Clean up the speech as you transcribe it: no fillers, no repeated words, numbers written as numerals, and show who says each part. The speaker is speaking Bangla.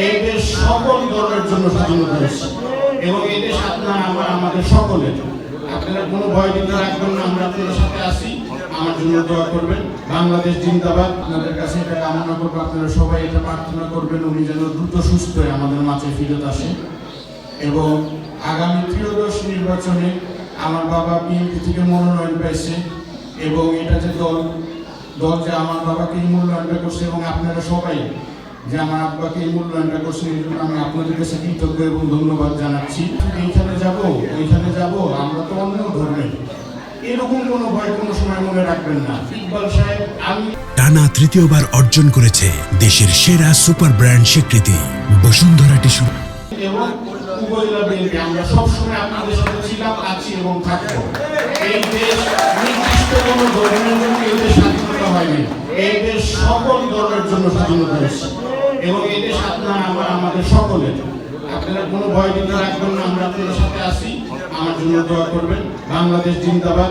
Speaker 1: এই দেশ সকল ধর্মের জন্য স্বাধীনতা হয়েছে এবং এই দেশ আমাদের সকলের। আপনারা কোনো ভয় দিতে রাখবেন না, আমরা আপনাদের সাথে আছি। আমার জন্য দোয়া করবেন। বাংলাদেশ জিন্দাবাদ। আপনাদের কাছে এটা কামনা করবো, আপনারা সবাই এটা প্রার্থনা করবেন উনি যেন দ্রুত সুস্থ হয়ে আমাদের মাঝে ফিরত আসে। এবং আগামী ত্রয়োদশ নির্বাচনে আমার বাবা বিএনপি থেকে মনোনয়ন পেয়েছে এবং এটা যে দল যে আমার বাবাকে মূল্যায়নটা করছে এবং আপনারা সবাই যে আমার আব্বাকে মূল্যায়নটা করছে, এই জন্য আমি আপনাদের কাছে কৃতজ্ঞ এবং ধন্যবাদ জানাচ্ছি। এইখানে যাব আমরা তো অন্য ধর্মের, এরকম কোনো ভয় কোনো সময় মনে রাখবেন না। ইকবাল সাহেব
Speaker 2: টানা তৃতীয়বার অর্জন করেছে দেশের সেরা সুপার ব্র্যান্ড স্বীকৃতি বসুন্ধরা টিস্যু
Speaker 1: এবং উপজেলা বিএনপি আমরা সবসময় আপনাদের সাথে ছিলাম, আছি এবং থাকবো। এই দেশ নির্দিষ্ট কোনো ধর্মের জন্য এই দেশ স্বাধীনতা হয়নি, এই দেশ সকল ধর্মের জন্য স্বাধীনতা হয়েছে এবং এই দেশ আমাদের সকলের। আপনারা কোনো ভয় দিতে রাখবেন না, আমরা আপনাদের সাথে আছি। আমার জন্য দোয়া করবেন। বাংলাদেশ জিন্দাবাদ।